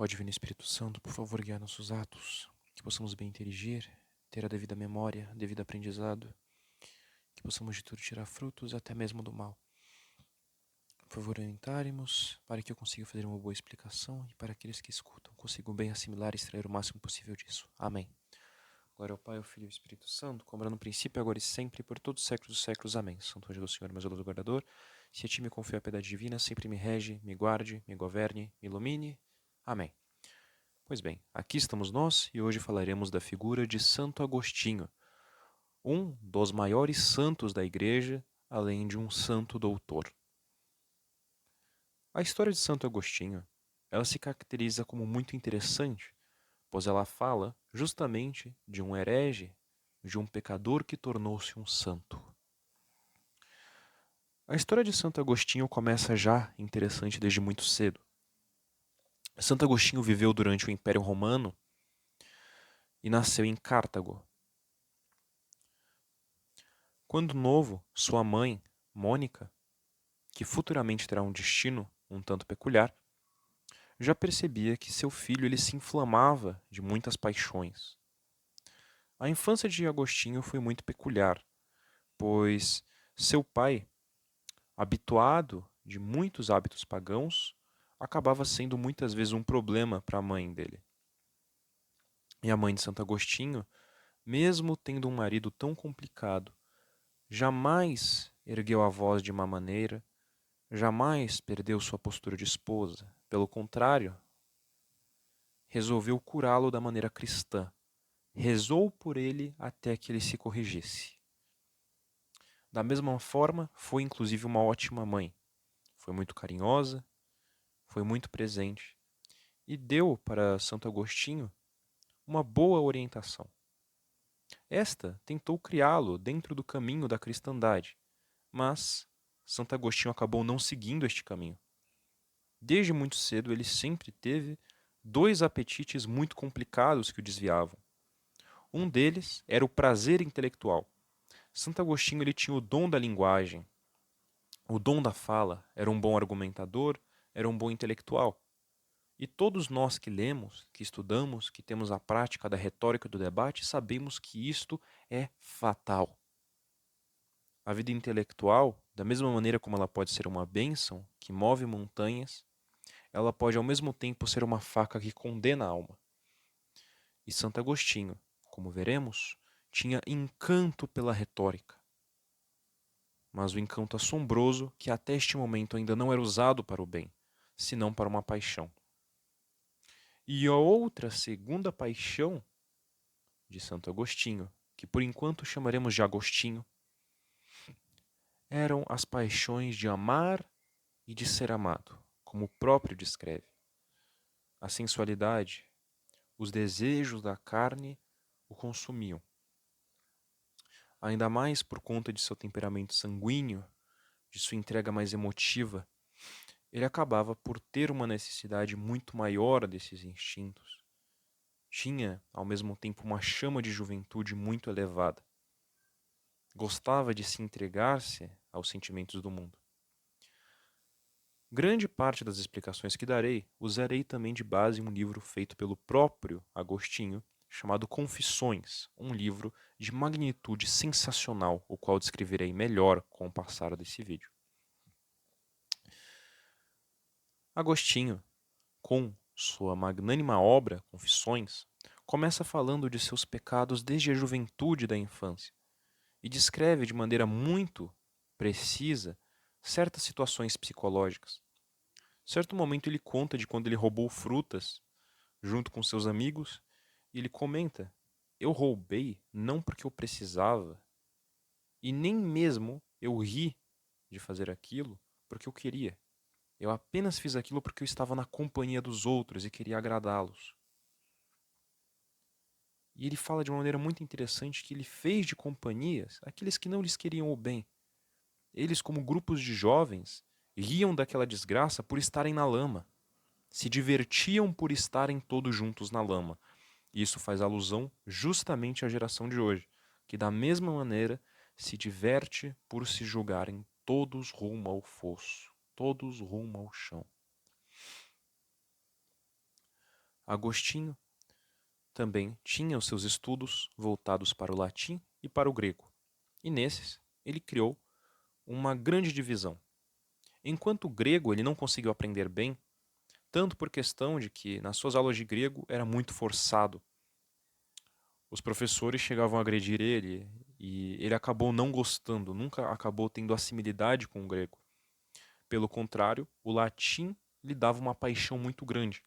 Ó Divino Espírito Santo, por favor, guiar nossos atos, que possamos bem interagir, ter a devida memória, devido aprendizado, que possamos de tudo tirar frutos, até mesmo do mal. Por favor, orientarem-nos para que eu consiga fazer uma boa explicação e para aqueles que escutam consigam bem assimilar e extrair o máximo possível disso. Amém. Glória ao Pai, ao Filho e ao Espírito Santo, como era no princípio, agora e sempre, por todos os séculos dos séculos. Amém. Santo anjo do Senhor, meu zeloso guardador, se a ti me confio a piedade divina, sempre me rege, me guarde, me governe, me ilumine. Amém. Pois bem, aqui estamos nós e hoje falaremos da figura de Santo Agostinho, um dos maiores santos da Igreja, além de um santo doutor. A história de Santo Agostinho, ela se caracteriza como muito interessante, pois ela fala justamente de um herege, de um pecador que tornou-se um santo. A história de Santo Agostinho começa já interessante desde muito cedo. Santo Agostinho viveu durante o Império Romano e nasceu em Cartago. Quando novo, sua mãe, Mônica, que futuramente terá um destino um tanto peculiar, já percebia que seu filho ele se inflamava de muitas paixões. A infância de Agostinho foi muito peculiar, pois seu pai, habituado de muitos hábitos pagãos, acabava sendo muitas vezes um problema para a mãe dele. E a mãe de Santo Agostinho, mesmo tendo um marido tão complicado, jamais ergueu a voz de má maneira, jamais perdeu sua postura de esposa. Pelo contrário, resolveu curá-lo da maneira cristã. Rezou por ele até que ele se corrigisse. Da mesma forma, foi inclusive uma ótima mãe. Foi muito carinhosa, foi muito presente e deu para Santo Agostinho uma boa orientação. Esta tentou criá-lo dentro do caminho da cristandade, mas Santo Agostinho acabou não seguindo este caminho. Desde muito cedo ele sempre teve dois apetites muito complicados que o desviavam. Um deles era o prazer intelectual. Santo Agostinho ele tinha o dom da linguagem, o dom da fala, era um bom argumentador, era um bom intelectual. E todos nós que lemos, que estudamos, que temos a prática da retórica do debate, sabemos que isto é fatal. A vida intelectual, da mesma maneira como ela pode ser uma bênção que move montanhas, ela pode ao mesmo tempo ser uma faca que condena a alma. E Santo Agostinho, como veremos, tinha encanto pela retórica, mas o encanto assombroso que até este momento ainda não era usado para o bem, senão para uma paixão. E a outra segunda paixão de Santo Agostinho, que por enquanto chamaremos de Agostinho, eram as paixões de amar e de ser amado, como o próprio descreve. A sensualidade, os desejos da carne o consumiam. Ainda mais por conta de seu temperamento sanguíneo, de sua entrega mais emotiva, ele acabava por ter uma necessidade muito maior desses instintos. Tinha, ao mesmo tempo, uma chama de juventude muito elevada. Gostava de se entregar-se aos sentimentos do mundo. Grande parte das explicações que darei, usarei também de base em um livro feito pelo próprio Agostinho, chamado Confissões, um livro de magnitude sensacional, o qual descreverei melhor com o passar desse vídeo. Agostinho, com sua magnânima obra, Confissões, começa falando de seus pecados desde a juventude da infância e descreve de maneira muito precisa certas situações psicológicas. Certo momento ele conta de quando ele roubou frutas junto com seus amigos e ele comenta: eu roubei não porque eu precisava e nem mesmo eu ri de fazer aquilo porque eu queria. Eu apenas fiz aquilo porque eu estava na companhia dos outros e queria agradá-los. E ele fala de uma maneira muito interessante que ele fez de companhias aqueles que não lhes queriam o bem. Eles, como grupos de jovens, riam daquela desgraça por estarem na lama. Se divertiam por estarem todos juntos na lama. E isso faz alusão justamente à geração de hoje, que da mesma maneira se diverte por se jogarem todos rumo ao fosso, todos rumo ao chão. Agostinho também tinha os seus estudos voltados para o latim e para o grego, e nesses ele criou uma grande divisão. Enquanto o grego ele não conseguiu aprender bem, tanto por questão de que nas suas aulas de grego era muito forçado. Os professores chegavam a agredir ele e ele acabou não gostando, nunca acabou tendo assimilidade com o grego. Pelo contrário, o latim lhe dava uma paixão muito grande.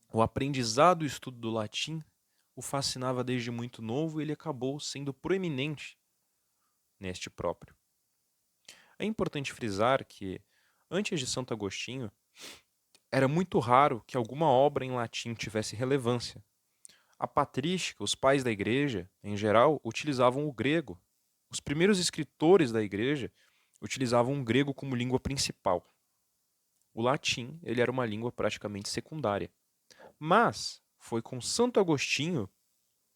O aprendizado e o estudo do latim o fascinava desde muito novo e ele acabou sendo proeminente neste próprio. É importante frisar que, antes de Santo Agostinho, era muito raro que alguma obra em latim tivesse relevância. A patrística, os pais da igreja, em geral, utilizavam o grego. Os primeiros escritores da igreja utilizavam o grego como língua principal. O latim, ele era uma língua praticamente secundária. Mas foi com Santo Agostinho,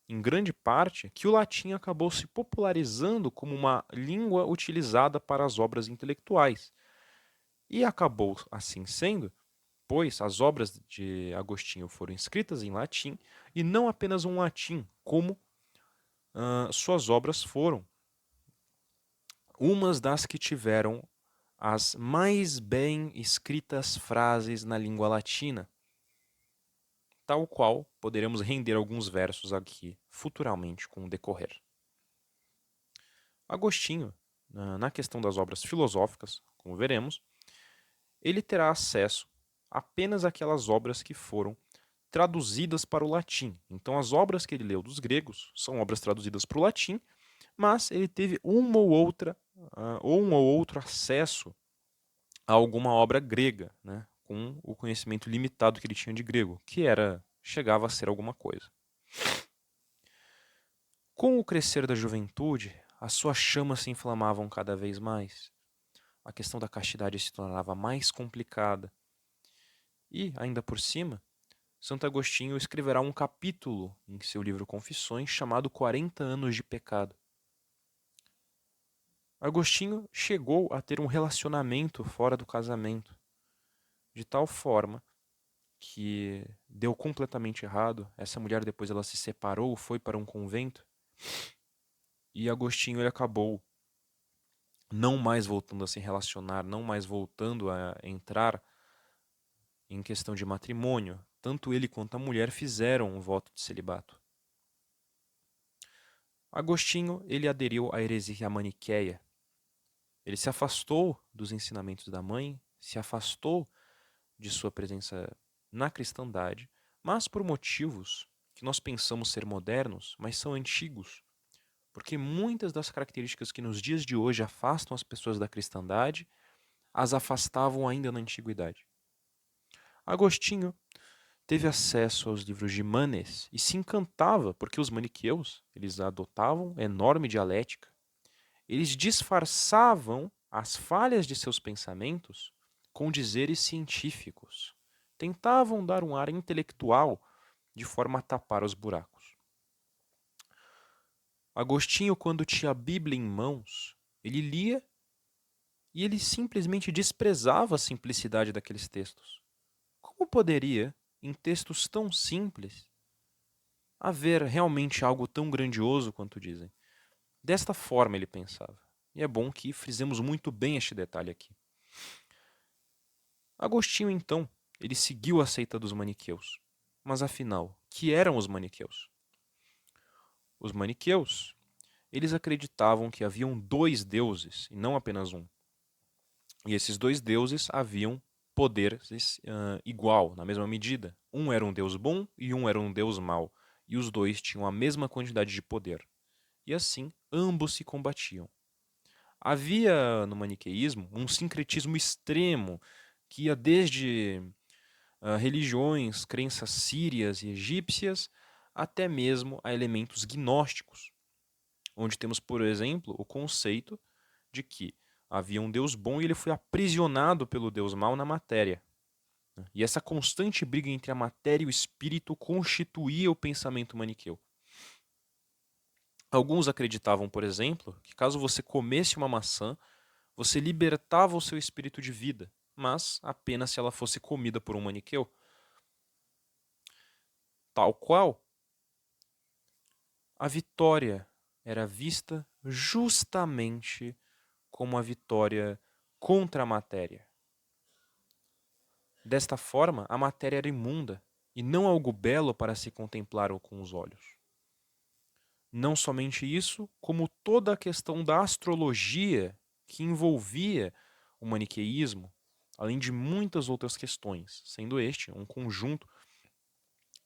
em grande parte, que o latim acabou se popularizando como uma língua utilizada para as obras intelectuais. E acabou assim sendo, pois as obras de Agostinho foram escritas em latim, e não apenas um latim, como suas obras foram umas das que tiveram as mais bem escritas frases na língua latina, tal qual poderemos render alguns versos aqui futuramente com o decorrer. Agostinho, na questão das obras filosóficas, como veremos, ele terá acesso apenas àquelas obras que foram traduzidas para o latim. Então, as obras que ele leu dos gregos são obras traduzidas para o latim, mas ele teve uma ou outra, ou um ou outro acesso a alguma obra grega, né, com o conhecimento limitado que ele tinha de grego, que chegava a ser alguma coisa. Com o crescer da juventude, as suas chamas se inflamavam cada vez mais. A questão da castidade se tornava mais complicada. E, ainda por cima, Santo Agostinho escreverá um capítulo em seu livro Confissões chamado 40 anos de pecado. Agostinho chegou a ter um relacionamento fora do casamento, de tal forma que deu completamente errado. Essa mulher depois ela se separou, foi para um convento, e Agostinho ele acabou não mais voltando a se relacionar, não mais voltando a entrar em questão de matrimônio. Tanto ele quanto a mulher fizeram um voto de celibato. Agostinho ele aderiu à heresia maniqueia. Ele se afastou dos ensinamentos da mãe, se afastou de sua presença na cristandade, mas por motivos que nós pensamos ser modernos, mas são antigos. Porque muitas das características que nos dias de hoje afastam as pessoas da cristandade, as afastavam ainda na antiguidade. Agostinho teve acesso aos livros de Manes e se encantava porque os maniqueus, eles adotavam enorme dialética. Eles disfarçavam as falhas de seus pensamentos com dizeres científicos. Tentavam dar um ar intelectual de forma a tapar os buracos. Agostinho, quando tinha a Bíblia em mãos, ele lia e ele simplesmente desprezava a simplicidade daqueles textos. Como poderia, em textos tão simples, haver realmente algo tão grandioso quanto dizem? Desta forma ele pensava. E é bom que frisemos muito bem este detalhe aqui. Agostinho, então, ele seguiu a seita dos maniqueus. Mas afinal, que eram os maniqueus? Os maniqueus, eles acreditavam que haviam dois deuses, e não apenas um. E esses dois deuses haviam poderes igual, na mesma medida. Um era um deus bom e um era um deus mau. E os dois tinham a mesma quantidade de poder. E assim, ambos se combatiam. Havia no maniqueísmo um sincretismo extremo que ia desde religiões, crenças sírias e egípcias, até mesmo a elementos gnósticos, onde temos, por exemplo, o conceito de que havia um Deus bom e ele foi aprisionado pelo Deus mau na matéria. E essa constante briga entre a matéria e o espírito constituía o pensamento maniqueu. Alguns acreditavam, por exemplo, que caso você comesse uma maçã, você libertava o seu espírito de vida, mas apenas se ela fosse comida por um maniqueu. tal qual a vitória era vista justamente como a vitória contra a matéria. Desta forma, a matéria era imunda e não algo belo para se contemplar com os olhos. Não somente isso, como toda a questão da astrologia que envolvia o maniqueísmo, além de muitas outras questões, sendo este um conjunto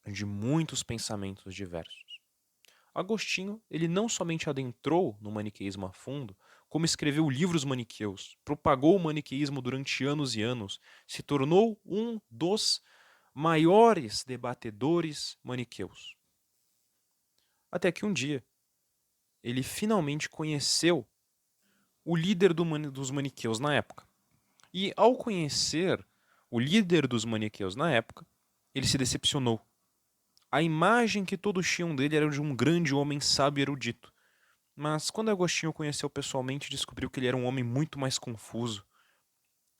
de muitos pensamentos diversos. Agostinho, ele não somente adentrou no maniqueísmo a fundo, como escreveu livros maniqueus, propagou o maniqueísmo durante anos e anos, se tornou um dos maiores debatedores maniqueus. Até que um dia, ele finalmente conheceu o líder dos maniqueus na época. E ao conhecer o líder dos maniqueus na época, ele se decepcionou. A imagem que todos tinham dele era de um grande homem sábio e erudito. Mas quando Agostinho o conheceu pessoalmente, descobriu que ele era um homem muito mais confuso,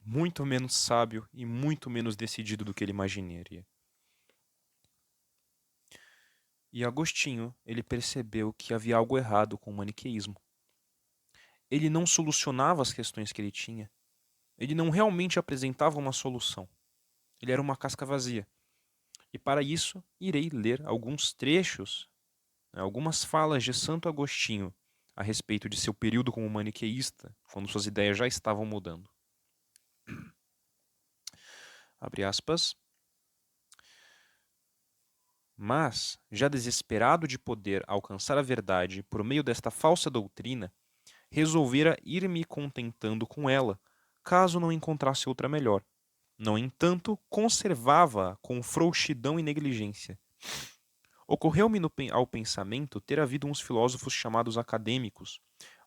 muito menos sábio e muito menos decidido do que ele imaginaria. E Agostinho, ele percebeu que havia algo errado com o maniqueísmo. Ele não solucionava as questões que ele tinha. Ele não realmente apresentava uma solução. Ele era uma casca vazia. E para isso, irei ler alguns trechos, algumas falas de Santo Agostinho a respeito de seu período como maniqueísta, quando suas ideias já estavam mudando. Abre aspas. Mas, já desesperado de poder alcançar a verdade por meio desta falsa doutrina, resolvera ir me contentando com ela, caso não encontrasse outra melhor. No entanto, conservava-a com frouxidão e negligência. Ocorreu-me ao pensamento ter havido uns filósofos chamados acadêmicos,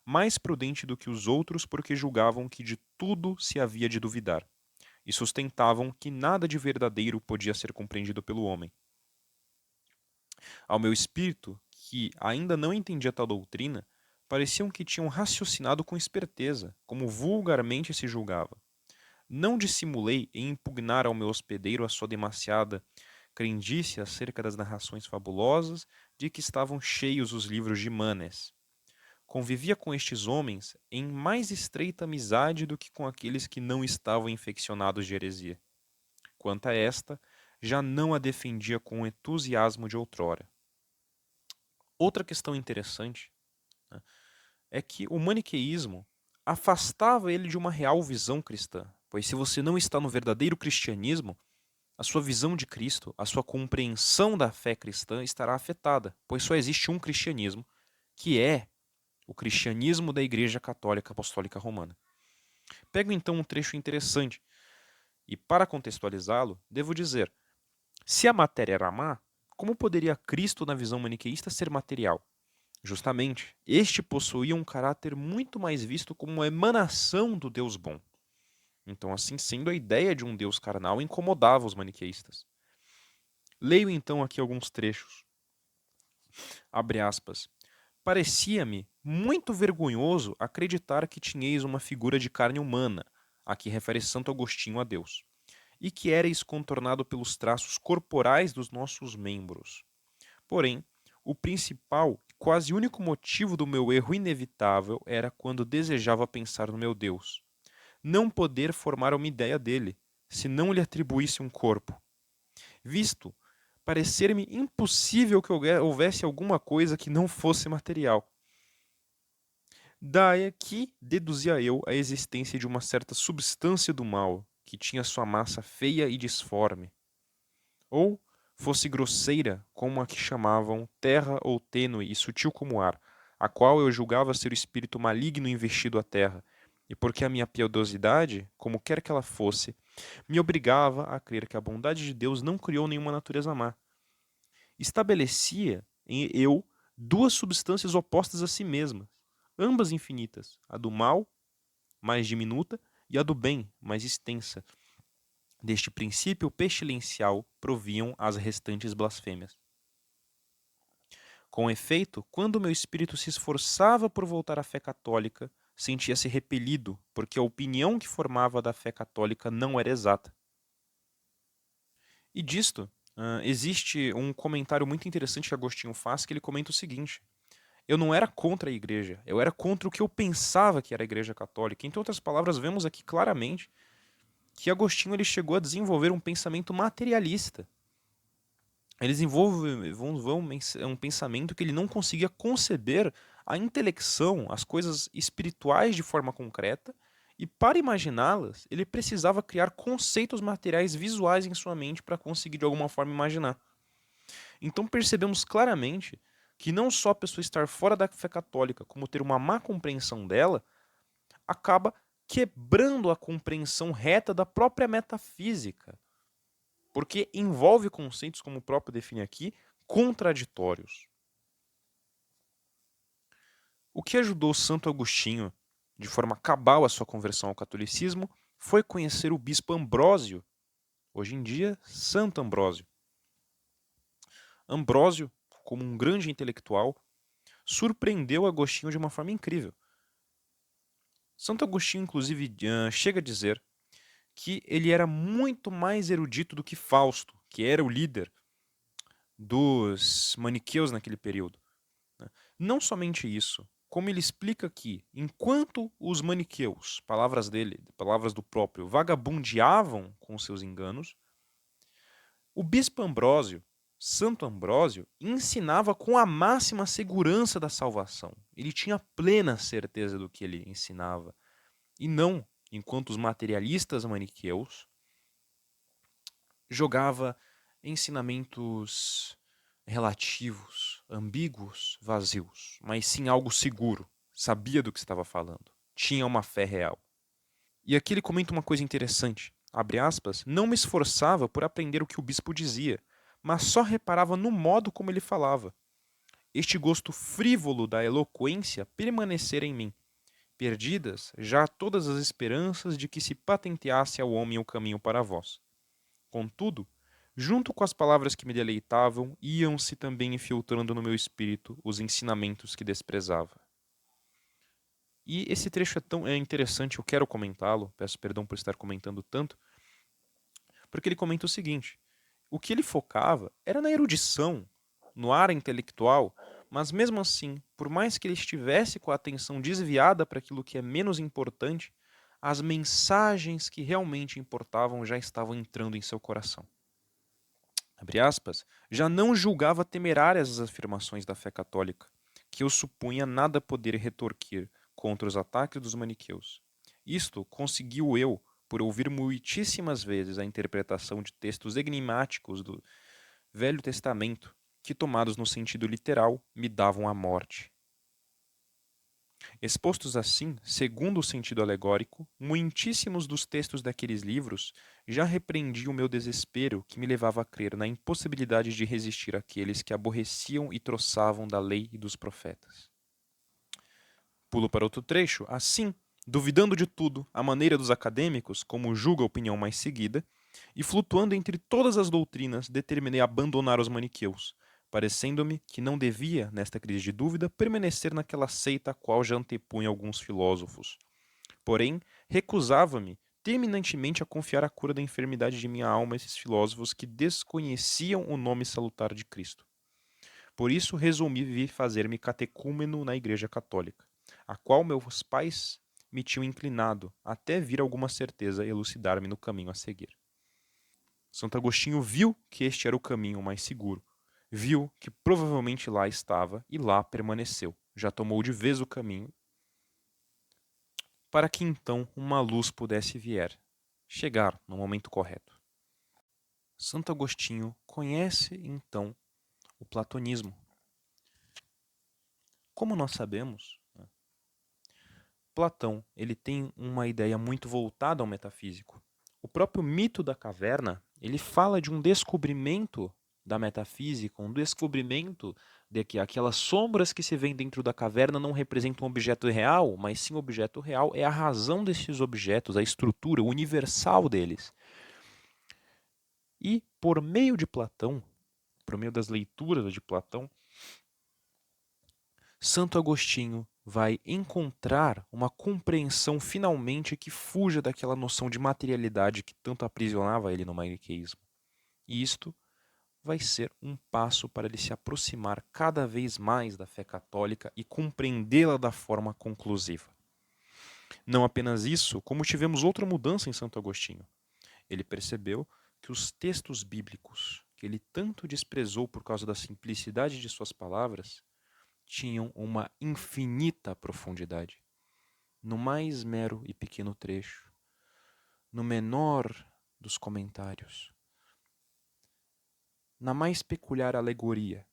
mais prudente do que os outros porque julgavam que de tudo se havia de duvidar, e sustentavam que nada de verdadeiro podia ser compreendido pelo homem. Ao meu espírito, que ainda não entendia tal doutrina, pareciam que tinham raciocinado com esperteza, como vulgarmente se julgava. Não dissimulei em impugnar ao meu hospedeiro a sua demasiada crendice acerca das narrações fabulosas de que estavam cheios os livros de Manes. Convivia com estes homens em mais estreita amizade do que com aqueles que não estavam infeccionados de heresia. Quanto a esta, já não a defendia com o entusiasmo de outrora. Outra questão interessante, né, é que o maniqueísmo afastava ele de uma real visão cristã, pois se você não está no verdadeiro cristianismo, a sua visão de Cristo, a sua compreensão da fé cristã estará afetada, pois só existe um cristianismo, que é o cristianismo da Igreja Católica Apostólica Romana. Pego então um trecho interessante, e para contextualizá-lo, devo dizer, se a matéria era má, como poderia Cristo, na visão maniqueísta, ser material? Justamente, este possuía um caráter muito mais visto como uma emanação do Deus bom. Então, assim sendo, a ideia de um Deus carnal incomodava os maniqueístas. Leio então aqui alguns trechos. Abre aspas. Parecia-me muito vergonhoso acreditar que tinhais uma figura de carne humana, a que refere Santo Agostinho a Deus, e que éreis contornado pelos traços corporais dos nossos membros. Porém, o principal e quase único motivo do meu erro inevitável era quando desejava pensar no meu Deus. Não poder formar uma ideia dele, se não lhe atribuísse um corpo. Visto parecer-me impossível que houvesse alguma coisa que não fosse material. Daí que deduzia eu a existência de uma certa substância do mal, que tinha sua massa feia e disforme. Ou fosse grosseira, como a que chamavam terra ou tênue e sutil como ar, a qual eu julgava ser o espírito maligno investido à terra, e porque a minha piedosidade, como quer que ela fosse, me obrigava a crer que a bondade de Deus não criou nenhuma natureza má. Estabelecia em eu duas substâncias opostas a si mesmas, ambas infinitas, a do mal, mais diminuta, e a do bem, mais extensa. Deste princípio pestilencial proviam as restantes blasfêmias. Com efeito, quando meu espírito se esforçava por voltar à fé católica, sentia-se repelido, porque a opinião que formava da fé católica não era exata. E disto, existe um comentário muito interessante que Agostinho faz, que ele comenta o seguinte: eu não era contra a igreja, eu era contra o que eu pensava que era a igreja católica. Entre outras palavras, vemos aqui claramente que Agostinho ele chegou a desenvolver um pensamento materialista. Ele desenvolve um pensamento que ele não conseguia conceber a intelecção, as coisas espirituais de forma concreta, e para imaginá-las, ele precisava criar conceitos materiais visuais em sua mente para conseguir de alguma forma imaginar. Então percebemos claramente que não só a pessoa estar fora da fé católica, como ter uma má compreensão dela, acaba quebrando a compreensão reta da própria metafísica, porque envolve conceitos, como o próprio define aqui, contraditórios. O que ajudou Santo Agostinho, de forma cabal, a sua conversão ao catolicismo, foi conhecer o bispo Ambrósio, hoje em dia Santo Ambrósio. Ambrósio, como um grande intelectual, surpreendeu Agostinho de uma forma incrível. Santo Agostinho, inclusive, chega a dizer que ele era muito mais erudito do que Fausto, que era o líder dos maniqueus naquele período. Não somente isso, como ele explica que, enquanto os maniqueus, palavras dele, palavras do próprio, vagabundeavam com seus enganos, o bispo Ambrósio, Santo Ambrósio, ensinava com a máxima segurança da salvação. Ele tinha plena certeza do que ele ensinava. E não, enquanto os materialistas maniqueus jogava ensinamentos relativos, ambíguos, vazios, mas sim algo seguro, sabia do que estava falando, tinha uma fé real. E aqui ele comenta uma coisa interessante, abre aspas, não me esforçava por aprender o que o bispo dizia, mas só reparava no modo como ele falava. Este gosto frívolo da eloquência permanecera em mim, perdidas já todas as esperanças de que se patenteasse ao homem o caminho para vós. Contudo, junto com as palavras que me deleitavam, iam-se também infiltrando no meu espírito os ensinamentos que desprezava. E esse trecho é interessante, eu quero comentá-lo, peço perdão por estar comentando tanto, porque ele comenta o seguinte: o que ele focava era na erudição, no ar intelectual, mas mesmo assim, por mais que ele estivesse com a atenção desviada para aquilo que é menos importante, as mensagens que realmente importavam já estavam entrando em seu coração. Abre aspas, já não julgava temerárias as afirmações da fé católica, que eu supunha nada poder retorquir contra os ataques dos maniqueus. Isto conseguiu eu, por ouvir muitíssimas vezes a interpretação de textos enigmáticos do Velho Testamento, que, tomados no sentido literal, me davam a morte. Expostos assim, segundo o sentido alegórico, muitíssimos dos textos daqueles livros já repreendiam o meu desespero que me levava a crer na impossibilidade de resistir àqueles que aborreciam e troçavam da lei e dos profetas. Pulo para outro trecho. Assim, duvidando de tudo, à maneira dos acadêmicos, como julga a opinião mais seguida, e flutuando entre todas as doutrinas, determinei abandonar os maniqueus, parecendo-me que não devia, nesta crise de dúvida, permanecer naquela seita a qual já antepunha alguns filósofos. Porém, recusava-me terminantemente a confiar a cura da enfermidade de minha alma a esses filósofos que desconheciam o nome salutar de Cristo. Por isso, resolvi fazer-me catecúmeno na Igreja Católica, a qual meus pais me tinham inclinado, até vir alguma certeza elucidar-me no caminho a seguir. Santo Agostinho viu que este era o caminho mais seguro. Viu que provavelmente lá estava e lá permaneceu. Já tomou de vez o caminho para que então uma luz pudesse chegar no momento correto. Santo Agostinho conhece então o platonismo. Como nós sabemos, Platão ele tem uma ideia muito voltada ao metafísico. O próprio mito da caverna ele fala de um descobrimento da metafísica, um descobrimento de que aquelas sombras que se vêem dentro da caverna não representam um objeto real, mas sim o objeto real é a razão desses objetos, a estrutura, o universal deles. E por meio de Platão, por meio das leituras de Platão, Santo Agostinho vai encontrar uma compreensão finalmente que fuja daquela noção de materialidade que tanto aprisionava ele no maniqueísmo. E isto vai ser um passo para ele se aproximar cada vez mais da fé católica e compreendê-la da forma conclusiva. Não apenas isso, como tivemos outra mudança em Santo Agostinho. Ele percebeu que os textos bíblicos, que ele tanto desprezou por causa da simplicidade de suas palavras, tinham uma infinita profundidade. No mais mero e pequeno trecho, no menor dos comentários, na mais peculiar alegoria,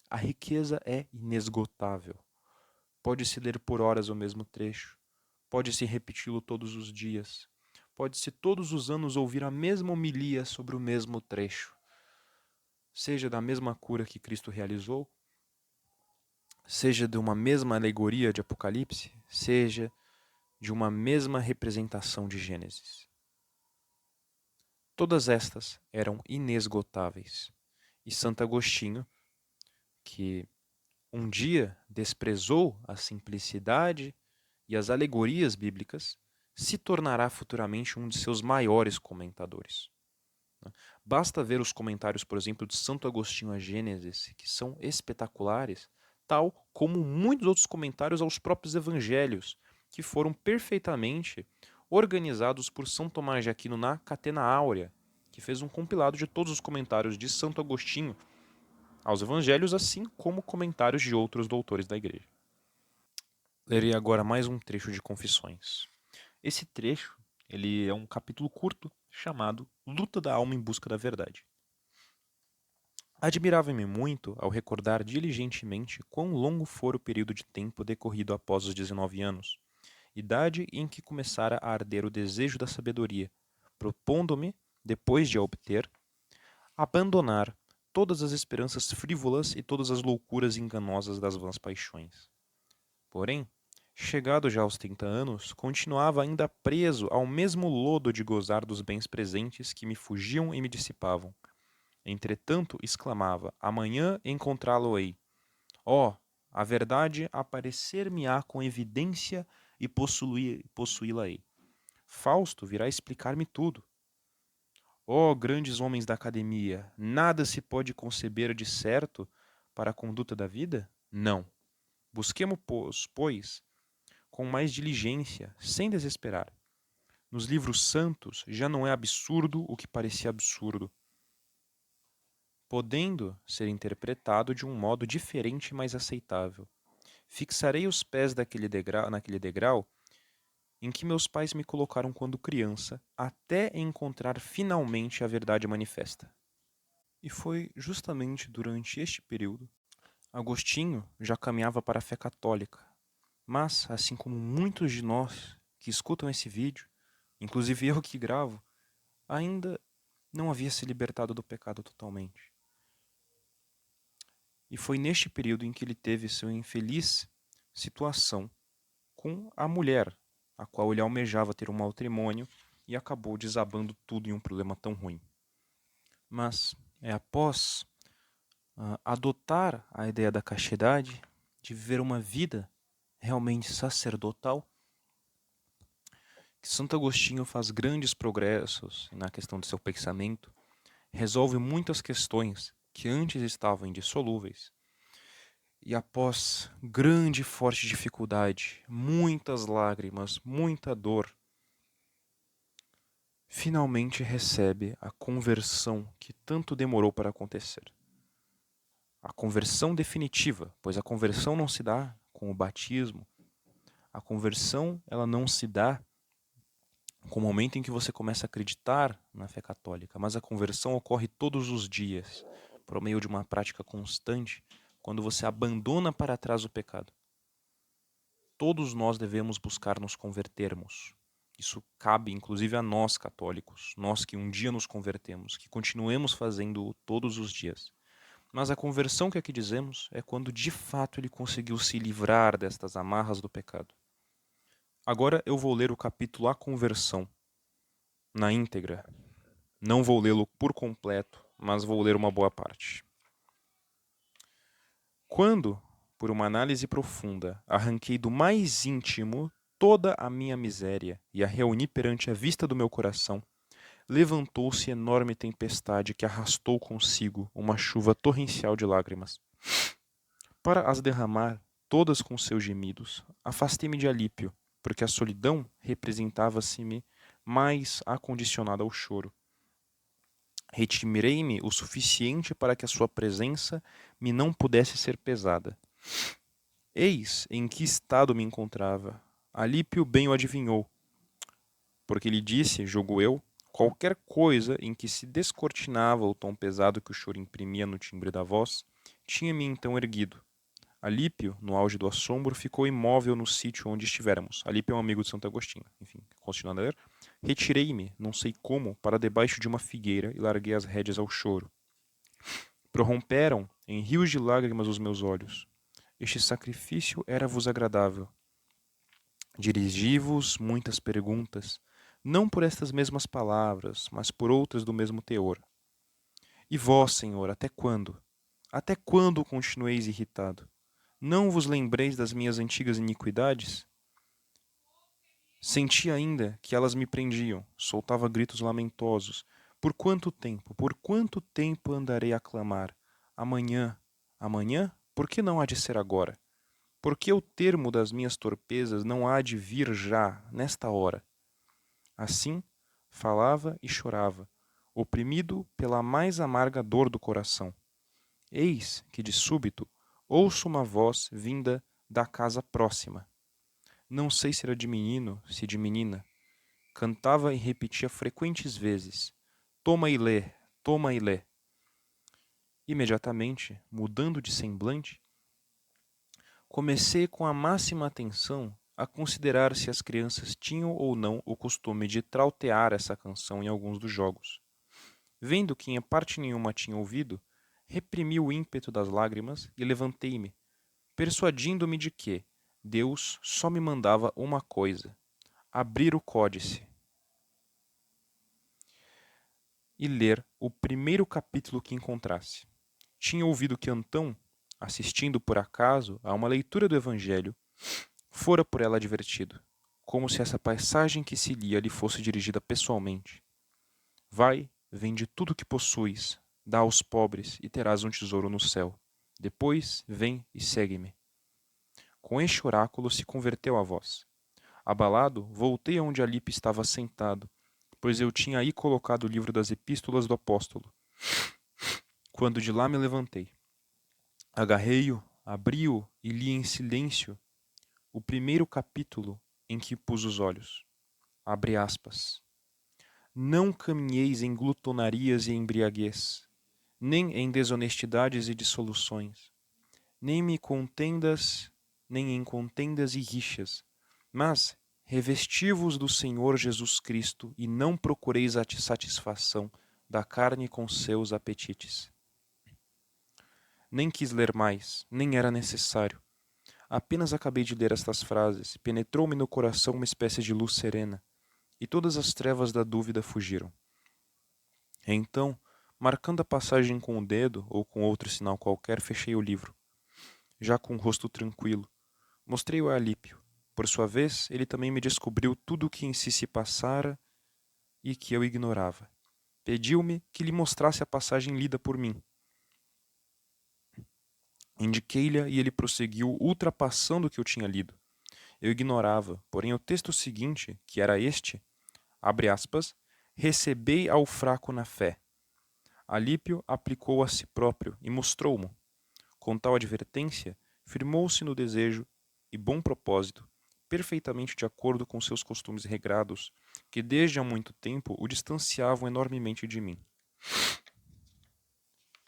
a riqueza é inesgotável. Pode-se ler por horas o mesmo trecho, pode-se repeti-lo todos os dias, pode-se todos os anos ouvir a mesma homilia sobre o mesmo trecho, seja da mesma cura que Cristo realizou, seja de uma mesma alegoria de Apocalipse, seja de uma mesma representação de Gênesis. Todas estas eram inesgotáveis. E Santo Agostinho, que um dia desprezou a simplicidade e as alegorias bíblicas, se tornará futuramente um de seus maiores comentadores. Basta ver os comentários, por exemplo, de Santo Agostinho a Gênesis, que são espetaculares, tal como muitos outros comentários aos próprios evangelhos, que foram perfeitamente organizados por São Tomás de Aquino na Catena Áurea, que fez um compilado de todos os comentários de Santo Agostinho aos evangelhos, assim como comentários de outros doutores da igreja. Lerei agora mais um trecho de Confissões. Esse trecho, ele é um capítulo curto chamado Luta da Alma em Busca da Verdade. Admirava-me muito ao recordar diligentemente quão longo fora o período de tempo decorrido após os 19 anos, idade em que começara a arder o desejo da sabedoria, propondo-me, depois de a obter, abandonar todas as esperanças frívolas e todas as loucuras enganosas das vãs paixões. Porém, chegado já aos 30 anos, continuava ainda preso ao mesmo lodo de gozar dos bens presentes que me fugiam e me dissipavam. Entretanto, exclamava, amanhã encontrá-lo-ei. Oh, a verdade aparecer-me-á com evidência e possuí-la-ei. Fausto virá explicar-me tudo. Oh, grandes homens da academia, nada se pode conceber de certo para a conduta da vida? Não. Busquemos, pois, com mais diligência, sem desesperar. Nos livros santos já não é absurdo o que parecia absurdo, podendo ser interpretado de um modo diferente e mais aceitável. Fixarei os pés naquele degrau em que meus pais me colocaram quando criança, até encontrar finalmente a verdade manifesta. E foi justamente durante este período, Agostinho já caminhava para a fé católica, mas, assim como muitos de nós que escutam esse vídeo, inclusive eu que gravo, ainda não havia se libertado do pecado totalmente. E foi neste período em que ele teve sua infeliz situação com a mulher, a qual ele almejava ter um matrimônio e acabou desabando tudo em um problema tão ruim. Mas é após adotar a ideia da castidade, de viver uma vida realmente sacerdotal, que Santo Agostinho faz grandes progressos na questão do seu pensamento, resolve muitas questões que antes estavam indissolúveis. E após grande e forte dificuldade, muitas lágrimas, muita dor, finalmente recebe a conversão que tanto demorou para acontecer. A conversão definitiva, pois a conversão não se dá com o batismo. A conversão, ela não se dá com o momento em que você começa a acreditar na fé católica, mas a conversão ocorre todos os dias, por meio de uma prática constante, quando você abandona para trás o pecado. Todos nós devemos buscar nos convertermos. Isso cabe inclusive a nós católicos, nós que um dia nos convertemos, que continuemos fazendo-o todos os dias. Mas a conversão que aqui dizemos é quando de fato ele conseguiu se livrar destas amarras do pecado. Agora eu vou ler o capítulo A Conversão, na íntegra. Não vou lê-lo por completo, mas vou ler uma boa parte. Quando, por uma análise profunda, arranquei do mais íntimo toda a minha miséria e a reuni perante a vista do meu coração, levantou-se enorme tempestade que arrastou consigo uma chuva torrencial de lágrimas. Para as derramar, todas com seus gemidos, afastei-me de Alípio, porque a solidão representava-se-me mais acondicionada ao choro. Retirei-me o suficiente para que a sua presença me não pudesse ser pesada. Eis em que estado me encontrava. Alípio bem o adivinhou, porque lhe disse, julgo eu, qualquer coisa em que se descortinava o tom pesado que o choro imprimia no timbre da voz, tinha-me então erguido. Alípio, no auge do assombro, ficou imóvel no sítio onde estivéramos. Alípio é um amigo de Santo Agostinho. Enfim, continuando a ler. Retirei-me, não sei como, para debaixo de uma figueira e larguei as rédeas ao choro. Prorromperam em rios de lágrimas os meus olhos. Este sacrifício era-vos agradável. Dirigi-vos muitas perguntas, não por estas mesmas palavras, mas por outras do mesmo teor. E vós, Senhor, até quando? Até quando continueis irritado? Não vos lembreis das minhas antigas iniquidades? Senti ainda que elas me prendiam, soltava gritos lamentosos. Por quanto tempo andarei a clamar? Amanhã, amanhã? Por que não há de ser agora? Por que o termo das minhas torpezas não há de vir já, nesta hora? Assim, falava e chorava, oprimido pela mais amarga dor do coração. Eis que, de súbito, ouço uma voz vinda da casa próxima. Não sei se era de menino, se de menina. Cantava e repetia frequentes vezes: Toma e lê, toma e lê. Imediatamente, mudando de semblante, comecei com a máxima atenção a considerar se as crianças tinham ou não o costume de trautear essa canção em alguns dos jogos. Vendo que em parte nenhuma tinha ouvido, reprimi o ímpeto das lágrimas e levantei-me, persuadindo-me de que Deus só me mandava uma coisa: abrir o códice e ler o primeiro capítulo que encontrasse. Tinha ouvido que Antão, assistindo por acaso a uma leitura do Evangelho, fora por ela advertido, como se essa passagem que se lia lhe fosse dirigida pessoalmente. Vai, vende tudo o que possuis, dá aos pobres e terás um tesouro no céu. Depois, vem e segue-me. Com este oráculo se converteu a voz. Abalado, voltei aonde Alípio estava sentado, pois eu tinha aí colocado o livro das epístolas do apóstolo. Quando de lá me levantei, agarrei-o, abri-o e li em silêncio o primeiro capítulo em que pus os olhos. Abre aspas. Não caminheis em glutonarias e embriaguez, nem em desonestidades e dissoluções, nem em contendas e rixas, mas revesti-vos do Senhor Jesus Cristo e não procureis a satisfação da carne com seus apetites. Nem quis ler mais, nem era necessário. Apenas acabei de ler estas frases, penetrou-me no coração uma espécie de luz serena, e todas as trevas da dúvida fugiram. Então, marcando a passagem com o dedo ou com outro sinal qualquer, fechei o livro. Já com o rosto tranquilo, mostrei-o a Alípio. Por sua vez, ele também me descobriu tudo o que em si se passara e que eu ignorava. Pediu-me que lhe mostrasse a passagem lida por mim. Indiquei-lhe e ele prosseguiu, ultrapassando o que eu tinha lido. Eu ignorava, porém o texto seguinte, que era este, abre aspas, recebei ao fraco na fé. Alípio aplicou a si próprio e mostrou-mo. Com tal advertência, firmou-se no desejo e bom propósito, perfeitamente de acordo com seus costumes regrados, que desde há muito tempo o distanciavam enormemente de mim.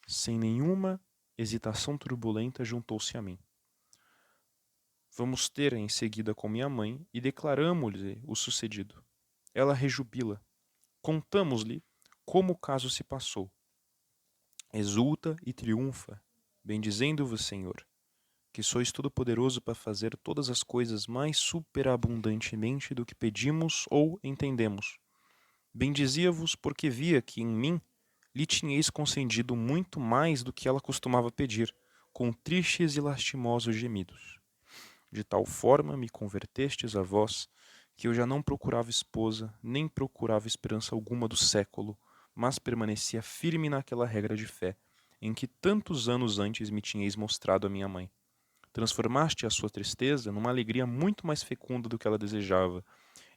Sem nenhuma hesitação turbulenta, juntou-se a mim. Vamos ter em seguida com minha mãe e declaramo-lhe o sucedido. Ela rejubila. Contamos-lhe como o caso se passou. Exulta e triunfa, bendizendo-vos, Senhor, que sois todo-poderoso para fazer todas as coisas mais superabundantemente do que pedimos ou entendemos. Bendizia-vos porque via que em mim lhe tinhais concedido muito mais do que ela costumava pedir, com tristes e lastimosos gemidos. De tal forma me convertestes a vós, que eu já não procurava esposa, nem procurava esperança alguma do século, mas permanecia firme naquela regra de fé, em que tantos anos antes me tinhais mostrado a minha mãe. Transformaste a sua tristeza numa alegria muito mais fecunda do que ela desejava,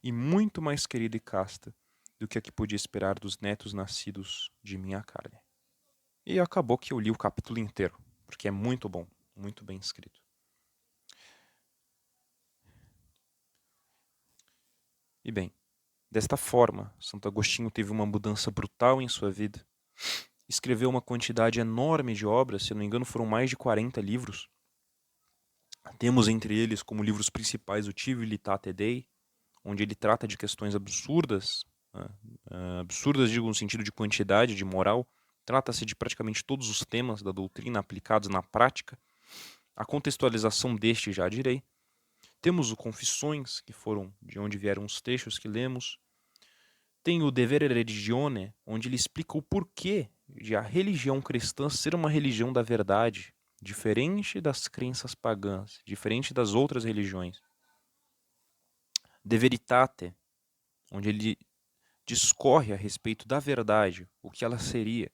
e muito mais querida e casta do que a que podia esperar dos netos nascidos de minha carne. E acabou que eu li o capítulo inteiro, porque é muito bom, muito bem escrito. E bem, desta forma, Santo Agostinho teve uma mudança brutal em sua vida. Escreveu uma quantidade enorme de obras, se não me engano foram mais de 40 livros. Temos entre eles como livros principais o Civilitate Dei, onde ele trata de questões absurdas, absurdas digo no sentido de quantidade, de moral. Trata-se de praticamente todos os temas da doutrina aplicados na prática. A contextualização deste já direi. Temos o Confissões, que foram de onde vieram os textos que lemos. Tem o De Vera Religione, onde ele explica o porquê de a religião cristã ser uma religião da verdade, diferente das crenças pagãs, diferente das outras religiões. De Veritate, onde ele discorre a respeito da verdade, o que ela seria,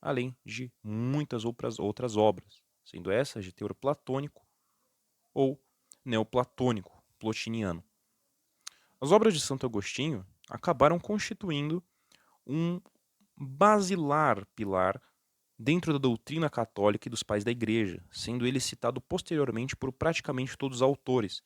além de muitas outras obras, sendo essas de teor platônico ou neoplatônico, plotiniano. As obras de Santo Agostinho acabaram constituindo um basilar pilar dentro da doutrina católica e dos pais da Igreja, sendo ele citado posteriormente por praticamente todos os autores.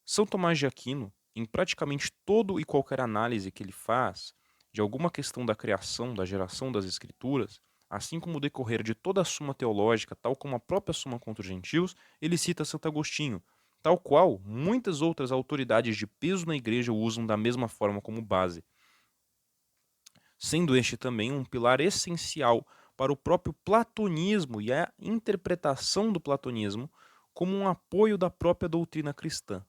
São Tomás de Aquino, em praticamente todo e qualquer análise que ele faz de alguma questão da criação, da geração das Escrituras, assim como o decorrer de toda a Suma Teológica, tal como a própria Suma contra os Gentios, ele cita Santo Agostinho, tal qual muitas outras autoridades de peso na Igreja o usam da mesma forma como base, sendo este também um pilar essencial para o próprio platonismo e a interpretação do platonismo como um apoio da própria doutrina cristã.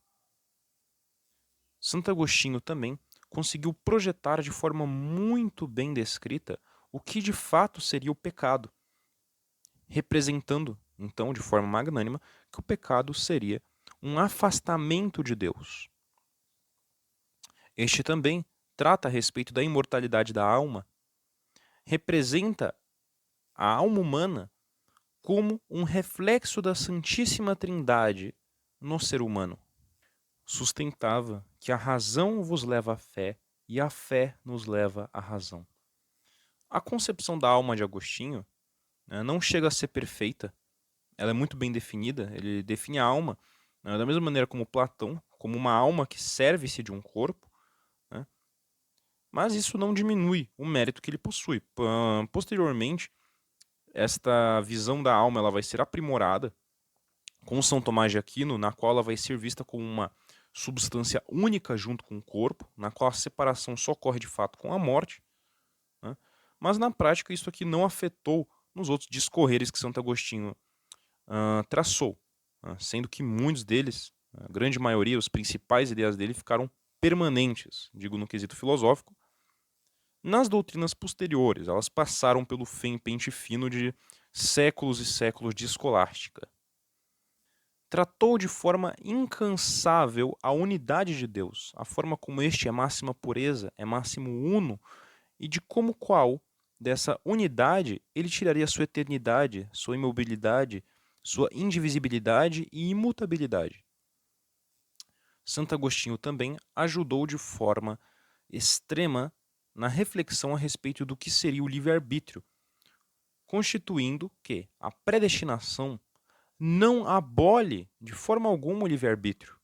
Santo Agostinho também conseguiu projetar de forma muito bem descrita o que de fato seria o pecado, representando, então, de forma magnânima, que o pecado seria um afastamento de Deus. Este também trata a respeito da imortalidade da alma, representa a alma humana como um reflexo da Santíssima Trindade no ser humano. Sustentava que a razão vos leva à fé e a fé nos leva à razão. A concepção da alma de Agostinho não chega a ser perfeita, ela é muito bem definida, ele define a alma da mesma maneira como Platão, como uma alma que serve-se de um corpo, né? Mas isso não diminui o mérito que ele possui. Posteriormente, esta visão da alma ela vai ser aprimorada com São Tomás de Aquino, na qual ela vai ser vista como uma substância única junto com o corpo, na qual a separação só ocorre de fato com a morte, né? Mas na prática isso aqui não afetou nos outros discorreres que Santo Agostinho traçou, sendo que muitos deles, a grande maioria, as principais ideias dele ficaram permanentes, digo no quesito filosófico. Nas doutrinas posteriores, elas passaram pelo pente fino de séculos e séculos de escolástica. Tratou de forma incansável a unidade de Deus, a forma como este é máxima pureza, é máximo uno, e de como qual dessa unidade ele tiraria sua eternidade, sua imobilidade, sua indivisibilidade e imutabilidade. Santo Agostinho também ajudou de forma extrema na reflexão a respeito do que seria o livre-arbítrio, constituindo que a predestinação não abole de forma alguma o livre-arbítrio,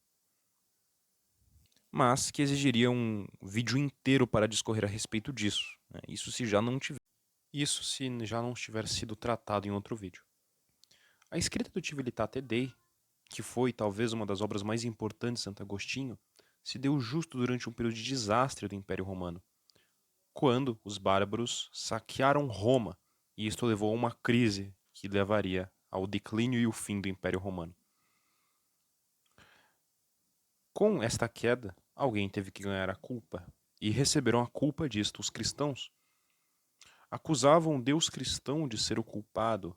mas que exigiria um vídeo inteiro para discorrer a respeito disso, né? Isso se já não tiver sido tratado em outro vídeo. A escrita do Civilitate Dei, que foi talvez uma das obras mais importantes de Santo Agostinho, se deu justo durante um período de desastre do Império Romano, quando os bárbaros saquearam Roma, e isto levou a uma crise que levaria ao declínio e o fim do Império Romano. Com esta queda, alguém teve que ganhar a culpa, e receberam a culpa disto os cristãos. Acusavam o Deus cristão de ser o culpado,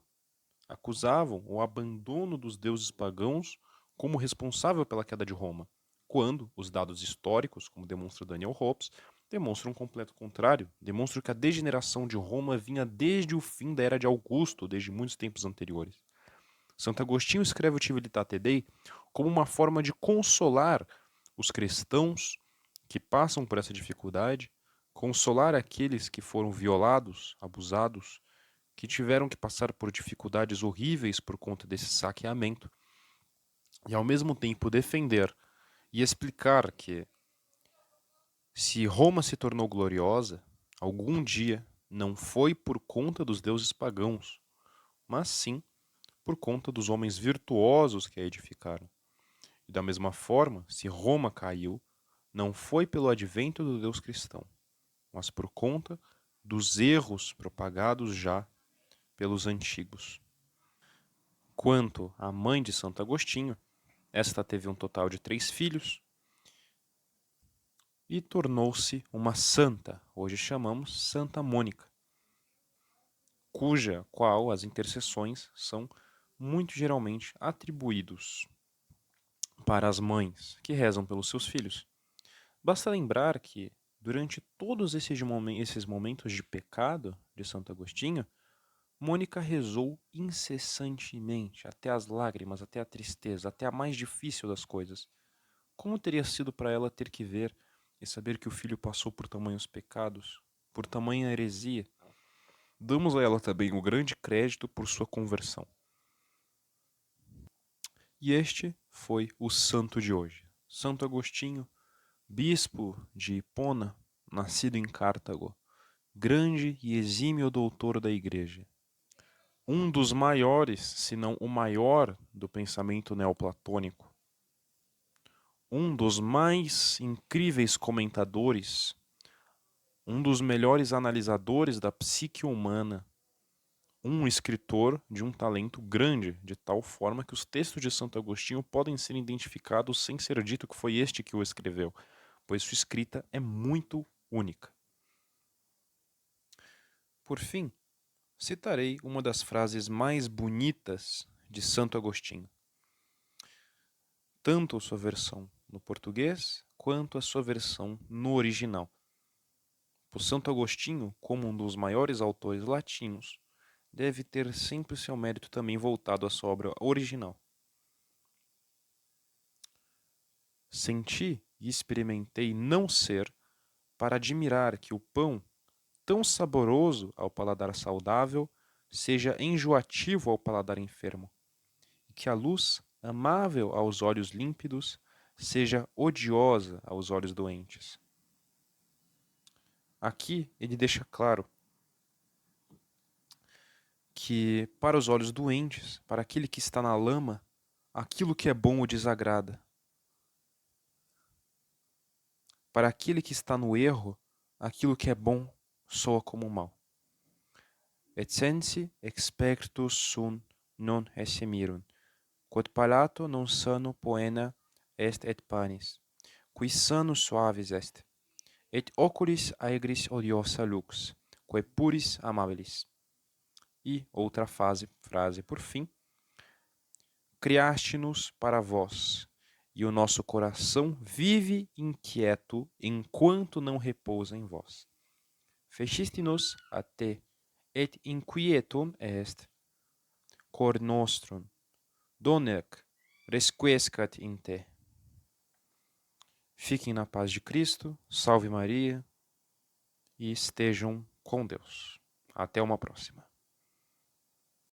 acusavam o abandono dos deuses pagãos como responsável pela queda de Roma, quando os dados históricos, como demonstra Daniel Hobbes, demonstram um completo contrário, demonstram que a degeneração de Roma vinha desde o fim da era de Augusto, desde muitos tempos anteriores. Santo Agostinho escreve o Civilitate Dei como uma forma de consolar os cristãos que passam por essa dificuldade, consolar aqueles que foram violados, abusados, que tiveram que passar por dificuldades horríveis por conta desse saqueamento, e ao mesmo tempo defender e explicar que se Roma se tornou gloriosa, algum dia não foi por conta dos deuses pagãos, mas sim por conta dos homens virtuosos que a edificaram. E da mesma forma, se Roma caiu, não foi pelo advento do Deus cristão, mas por conta dos erros propagados já pelos antigos. Quanto à mãe de Santo Agostinho, esta teve um total de 3 filhos e tornou-se uma santa, hoje chamamos Santa Mônica, cuja qual as intercessões são muito geralmente atribuídos para as mães que rezam pelos seus filhos. Basta lembrar que, durante todos esses momentos de pecado de Santo Agostinho, Mônica rezou incessantemente, até as lágrimas, até a tristeza, até a mais difícil das coisas. Como teria sido para ela ter que ver e saber que o filho passou por tamanhos pecados, por tamanha heresia? Damos a ela também o grande crédito por sua conversão. E este foi o santo de hoje. Santo Agostinho, bispo de Hipona, nascido em Cartago, grande e exímio doutor da Igreja. Um dos maiores, se não o maior, do pensamento neoplatônico. Um dos mais incríveis comentadores, um dos melhores analisadores da psique humana, um escritor de um talento grande, de tal forma que os textos de Santo Agostinho podem ser identificados sem ser dito que foi este que o escreveu, pois sua escrita é muito única. Por fim, citarei uma das frases mais bonitas de Santo Agostinho. Tanto a sua versão no português, quanto a sua versão no original. Por Santo Agostinho, como um dos maiores autores latinos, deve ter sempre seu mérito também voltado à sua obra original. Senti e experimentei não ser para admirar que o pão, tão saboroso ao paladar saudável, seja enjoativo ao paladar enfermo, e que a luz, amável aos olhos límpidos, seja odiosa aos olhos doentes. Aqui ele deixa claro que para os olhos doentes, para aquele que está na lama, aquilo que é bom o desagrada. Para aquele que está no erro, aquilo que é bom soa como mal. Et sensi expertus sunt non esse mirum, quod palato non sano poena est et panis, qui sanus suavis est, et oculis aegris odiosa lux, quae puris amabilis. E outra frase por fim. Criaste-nos para vós, e o nosso coração vive inquieto enquanto não repousa em vós. Feciste-nos a te, et inquietum est, cor nostrum, donec resquiescat in te. Fiquem na paz de Cristo, salve Maria, e estejam com Deus. Até uma próxima.